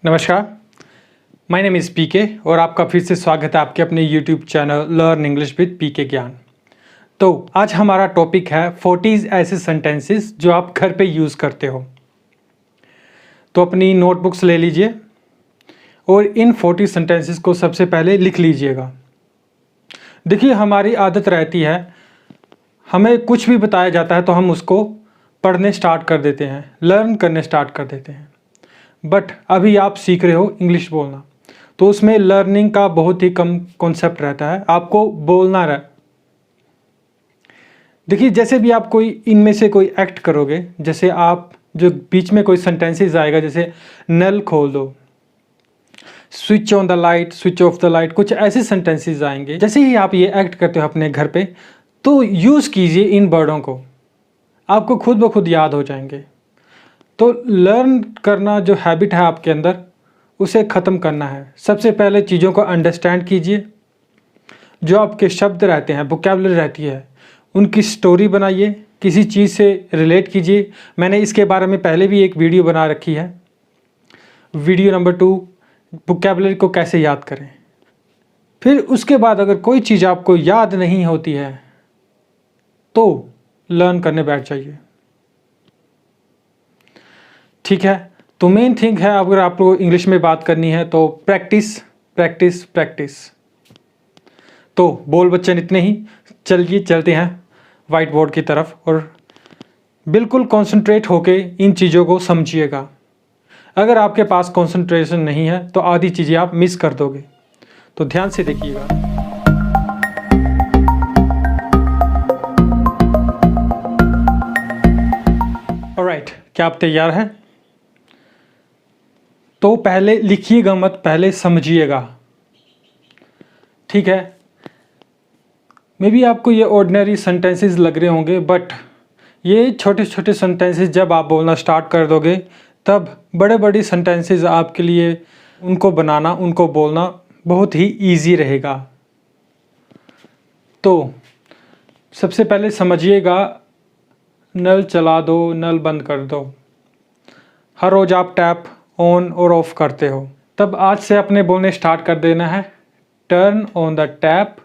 नमस्कार, my name is पीके और आपका फिर से स्वागत है आपके अपने YouTube channel learn English with PK Gyan. तो आज हमारा टॉपिक है 40 ऐसे सेंटेंसेस जो आप घर पे यूज़ करते हो। तो अपनी नोटबुक्स ले लीजिए और इन 40 सेंटेंसेस को सबसे पहले लिख लीजिएगा। देखिए, हमारी आदत रहती है, हमें कुछ भी बताया जाता है तो हम उसको पढ़ने स्टार्ट कर देते हैं, लर्न करने स्टार्ट कर देते हैं। बट अभी आप सीख रहे हो इंग्लिश बोलना, तो उसमें लर्निंग का बहुत ही कम कॉन्सेप्ट रहता है, आपको बोलना रहा। देखिए, जैसे भी आप कोई इनमें से कोई एक्ट करोगे, जैसे आप जो बीच में कोई सेंटेंसेस आएगा, जैसे नल खोल दो, switch on the light, switch off the light, कुछ ऐसे सेंटेंसेस आएंगे। जैसे ही आप ये एक्ट करते हो अपने घर पे, तो यूज़ कीजिए इन वर्डों को, आपको खुद ब खुद याद हो जाएंगे। तो लर्न करना जो हैबिट है आपके अंदर, उसे ख़त्म करना है। सबसे पहले चीज़ों को अंडरस्टैंड कीजिए, जो आपके शब्द रहते हैं, वोकैबुलरी रहती है, उनकी स्टोरी बनाइए, किसी चीज़ से रिलेट कीजिए। मैंने इसके बारे में पहले भी एक वीडियो बना रखी है, वीडियो नंबर 2, वोकैबुलरी को कैसे याद करें। फिर उसके बाद अगर कोई चीज़ आपको याद नहीं होती है तो लर्न करने बैठ जाइए, ठीक है। तो मेन थिंग है, अगर आपको इंग्लिश में बात करनी है तो प्रैक्टिस प्रैक्टिस प्रैक्टिस। तो बोल बच्चन इतने ही, चलिए चलते हैं वाइट बोर्ड की तरफ और बिल्कुल कंसंट्रेट होके इन चीज़ों को समझिएगा। अगर आपके पास कंसंट्रेशन नहीं है तो आधी चीज़ें आप मिस कर दोगे, तो ध्यान से देखिएगा। ऑलराइट, क्या आप तैयार हैं? तो पहले लिखिएगा मत, पहले समझिएगा, ठीक है। मे बी आपको ये ऑर्डिनरी सेंटेंसेस लग रहे होंगे, बट ये छोटे छोटे सेंटेंसेस जब आप बोलना स्टार्ट कर दोगे, तब बड़े बड़े सेंटेंसेस आपके लिए उनको बनाना, उनको बोलना बहुत ही इजी रहेगा। तो सबसे पहले समझिएगा, नल चला दो, नल बंद कर दो। हर रोज़ आप टैप ऑन और ऑफ करते हो, तब आज से अपने बोलने स्टार्ट कर देना है, turn on the tap,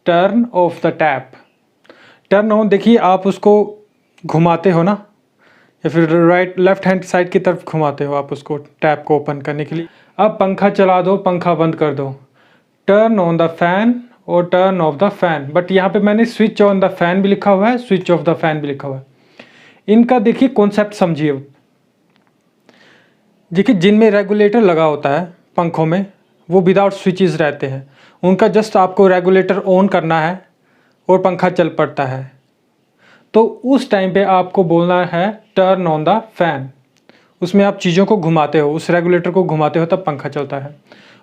turn off the tap. Turn on, देखिए आप उसको घुमाते हो ना, या फिर राइट लेफ्ट हैंड साइड की तरफ घुमाते हो आप उसको टैप को ओपन करने के लिए। अब पंखा चला दो, पंखा बंद कर दो, टर्न ऑन द फैन और turn off the fan. But यहाँ पे मैंने स्विच ऑन द फैन भी लिखा हुआ है, स्विच ऑफ द फैन भी लिखा हुआ है। इनका देखिए कॉन्सेप्ट समझिए। देखिए, जिनमें रेगुलेटर लगा होता है पंखों में, वो विदाउट स्विचेस रहते हैं, उनका जस्ट आपको रेगुलेटर ऑन करना है और पंखा चल पड़ता है। तो उस टाइम पे आपको बोलना है टर्न ऑन द फैन। उसमें आप चीज़ों को घुमाते हो, उस रेगुलेटर को घुमाते हो, तब पंखा चलता है।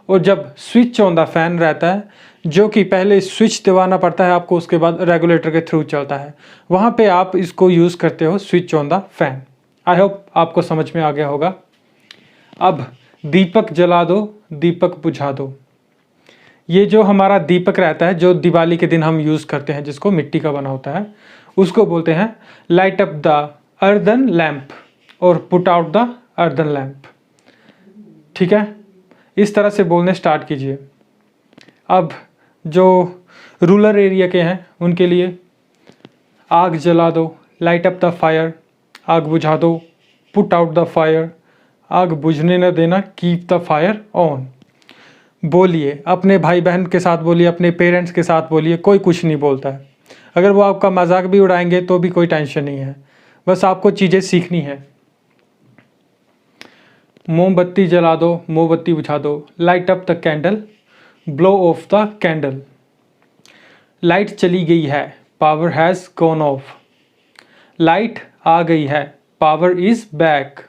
और जब स्विच ऑन द फैन रहता है, जो कि पहले स्विच दबाना पड़ता है आपको, उसके बाद रेगुलेटर के थ्रू चलता है, वहाँ पे आप इसको यूज़ करते हो switch on the fan. I hope आपको समझ में आ गया होगा। अब दीपक जला दो, दीपक बुझा दो। ये जो हमारा दीपक रहता है, जो दिवाली के दिन हम यूज़ करते हैं, जिसको मिट्टी का बना होता है, उसको बोलते हैं light up the earthen lamp और put out the earthen lamp, ठीक है। इस तरह से बोलने स्टार्ट कीजिए। अब जो रूरल एरिया के हैं उनके लिए, आग जला दो, लाइट अप द फायर, आग बुझा दो, पुट आउट द फायर, आग बुझने न देना, कीप द फायर ऑन। बोलिए, अपने भाई बहन के साथ बोलिए, अपने पेरेंट्स के साथ बोलिए, कोई कुछ नहीं बोलता है। अगर वो आपका मजाक भी उड़ाएंगे तो भी कोई टेंशन नहीं है, बस आपको चीज़ें सीखनी है। मोमबत्ती जला दो, मोमबत्ती बुझा दो, light up the candle, blow off the candle. Light चली गई है, power has gone off. Light आ गई है, पावर इज़ बैक।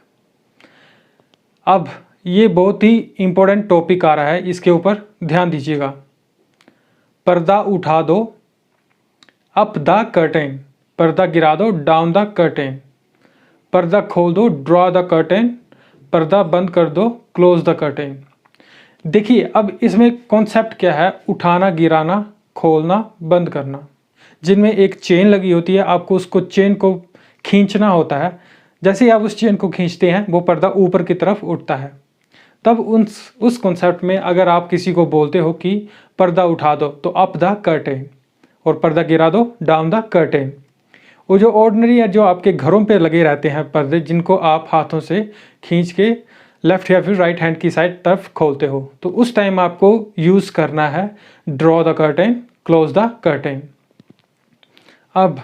अब ये बहुत ही इम्पोर्टेंट टॉपिक आ रहा है, इसके ऊपर ध्यान दीजिएगा। पर्दा उठा दो, अप द कर्टेन, पर्दा गिरा दो, डाउन द कर्टेन। पर्दा खोल दो, ड्रॉ द कर्टेन, पर्दा बंद कर दो, क्लोज द कर्टेन। देखिए, अब इसमें कॉन्सेप्ट क्या है, उठाना, गिराना, खोलना, बंद करना। जिनमें एक चेन लगी होती है, आपको उसको चेन को खींचना होता है। जैसे ही आप उस चेन को खींचते हैं, वो पर्दा ऊपर की तरफ उठता है। तब उस कॉन्सेप्ट में अगर आप किसी को बोलते हो कि पर्दा उठा दो तो अप द कर्टेन, और पर्दा गिरा दो डाउन द कर्टेन। वो जो ऑर्डिनरी है, जो आपके घरों पे लगे रहते हैं पर्दे, जिनको आप हाथों से खींच के लेफ़्ट या फिर राइट हैंड की साइड तरफ खोलते हो, तो उस टाइम आपको यूज़ करना है draw the curtain, close the curtain. अब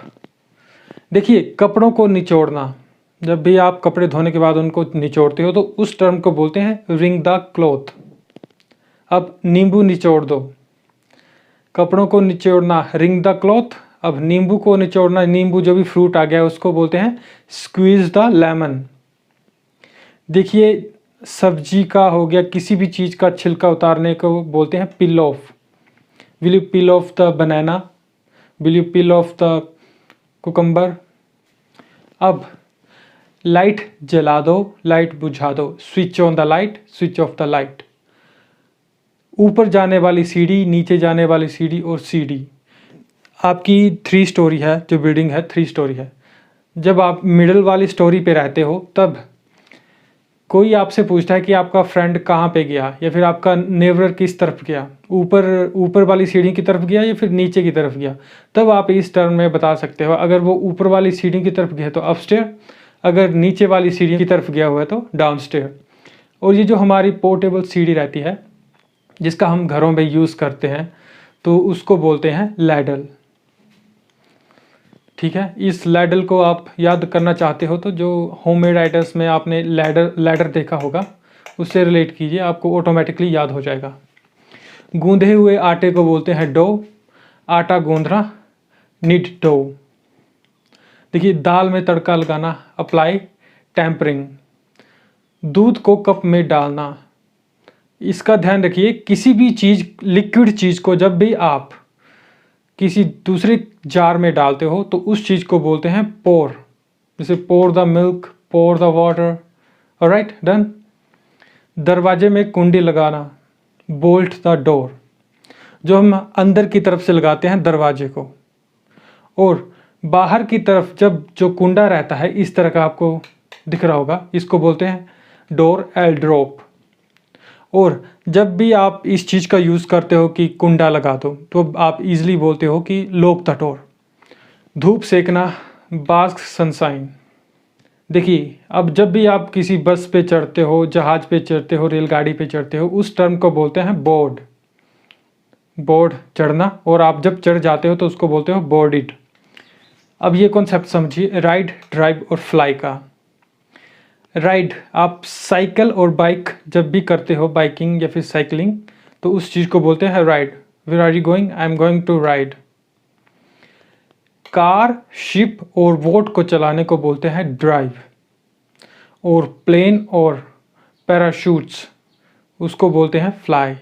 देखिए, कपड़ों को निचोड़ना, जब भी आप कपड़े धोने के बाद उनको निचोड़ते हो तो उस टर्म को बोलते हैं रिंग द क्लॉथ। अब नींबू निचोड़ दो, कपड़ों को निचोड़ना रिंग द क्लॉथ। अब नींबू को निचोड़ना, नींबू जो भी फ्रूट आ गया उसको बोलते हैं स्क्वीज द लेमन। देखिए, सब्जी का हो गया, किसी भी चीज़ का छिलका उतारने को बोलते हैं peel off. Will you peel off the banana, will you peel off the cucumber. अब लाइट जला दो, लाइट बुझा दो, switch on the light, switch off the light. ऊपर जाने वाली सीढ़ी, नीचे जाने वाली सीढ़ी और सीढ़ी। आपकी 3 स्टोरी है, जो बिल्डिंग है 3 स्टोरी है। जब आप मिडिल वाली स्टोरी पे रहते हो तब कोई आपसे पूछता है कि आपका फ्रेंड कहाँ पे गया, या फिर आपका नेबर किस तरफ गया, ऊपर वाली सीढ़ी की तरफ गया या फिर नीचे की तरफ गया, तब आप इस टर्म में बता सकते हो। अगर वो ऊपर वाली सीढ़ी की तरफ गया तो अपस्टेयर, अगर नीचे वाली सीढ़ी की तरफ गया हुआ है तो डाउनस्टेयर। और ये जो हमारी पोर्टेबल सीढ़ी रहती है जिसका हम घरों में यूज़ करते हैं, तो उसको बोलते हैं लैडल। ठीक है, इस लैडल को आप याद करना चाहते हो तो जो होममेड आइटम्स में आपने लैडर देखा होगा उससे रिलेट कीजिए, आपको ऑटोमेटिकली याद हो जाएगा। गूंधे हुए आटे को बोलते हैं डो, आटा गूंधना नीड डो। देखिए, दाल में तड़का लगाना अप्लाई टेम्परिंग। दूध को कप में डालना, इसका ध्यान रखिए, किसी भी चीज़, लिक्विड चीज़ को जब भी आप किसी दूसरे जार में डालते हो तो उस चीज़ को बोलते हैं पोर। जैसे pour the milk, pour the water. Alright, done. दरवाजे में कुंडी लगाना, बोल्ट द डोर, जो हम अंदर की तरफ से लगाते हैं दरवाजे को। और बाहर की तरफ जब जो कुंडा रहता है इस तरह का आपको दिख रहा होगा, इसको बोलते हैं डोर एल ड्रॉप। और जब भी आप इस चीज़ का यूज़ करते हो कि कुंडा लगा दो, तो आप इजीली बोलते हो कि लॉक द डोर। धूप सेकना बास्क सनशाइन। देखिए, अब जब भी आप किसी बस पे चढ़ते हो, जहाज़ पे चढ़ते हो, रेलगाड़ी पे चढ़ते हो, उस टर्म को बोलते हैं बोर्ड। बोर्ड चढ़ना, और आप जब चढ़ जाते हो तो उसको बोलते हो बोर्डिड। अब ये कॉन्सेप्ट समझिए राइड, ड्राइव और फ्लाई का। राइड, आप साइकिल और बाइक जब भी करते हो, बाइकिंग या फिर साइकिलिंग, तो उस चीज़ को बोलते हैं ride. Where are you going? I am going to ride. Car, ship और बोट को चलाने को बोलते हैं ड्राइव। और प्लेन और पैराशूट्स, उसको बोलते हैं फ्लाई।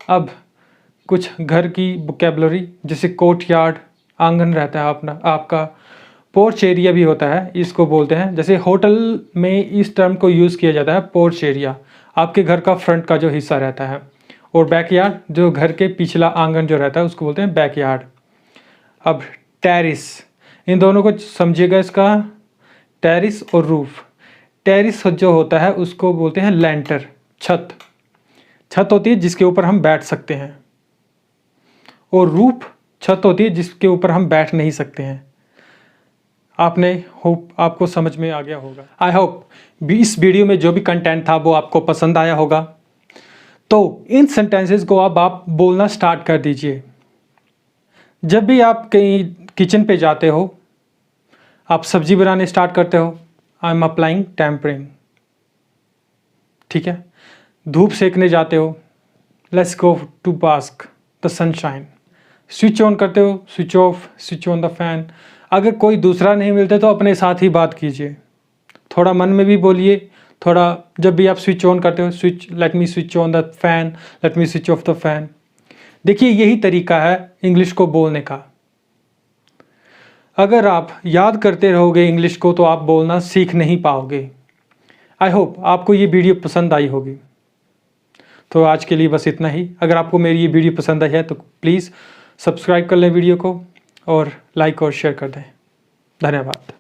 अब कुछ घर की वोकैबुलरी, जैसे कोर्टयार्ड, आंगन रहता है अपना आपका, पोर्च एरिया भी होता है, इसको बोलते हैं। जैसे होटल में इस टर्म को यूज़ किया जाता है, पोर्च एरिया, आपके घर का फ्रंट का जो हिस्सा रहता है। और बैकयार्ड, जो घर के पिछला आंगन जो रहता है उसको बोलते हैं बैकयार्ड। अब टेरिस, इन दोनों को समझिएगा, इसका टेरिस और रूफ। टेरिस जो होता है उसको बोलते हैं लेंटर, छत। छत होती है जिसके ऊपर हम बैठ सकते हैं, और रूफ छत होती है जिसके ऊपर हम बैठ नहीं सकते हैं। आपको समझ में आ गया होगा। आई होप इस वीडियो में जो भी कंटेंट था वो आपको पसंद आया होगा। तो इन सेंटेंसेस को अब आप बोलना स्टार्ट कर दीजिए। जब भी आप कहीं किचन पे जाते हो, आप सब्जी बनाने स्टार्ट करते हो, आई एम अप्लाइंग टेम्परिंग। ठीक है। धूप सेकने जाते हो, let's go to bask the sunshine. Switch on करते हो, switch off, switch on the fan. अगर कोई दूसरा नहीं मिलता तो अपने साथ ही बात कीजिए, थोड़ा मन में भी बोलिए, थोड़ा जब भी आप स्विच ऑन करते हो, switch, let me switch on the fan, let me switch off the fan. देखिए, यही तरीका है इंग्लिश को बोलने का। अगर आप याद करते रहोगे इंग्लिश को तो आप बोलना सीख नहीं पाओगे। आई होप आपको ये वीडियो पसंद आई होगी। तो आज के लिए बस इतना ही। अगर आपको मेरी ये वीडियो पसंद आई है तो प्लीज़ सब्सक्राइब कर लें वीडियो को, और लाइक और शेयर कर दें। धन्यवाद।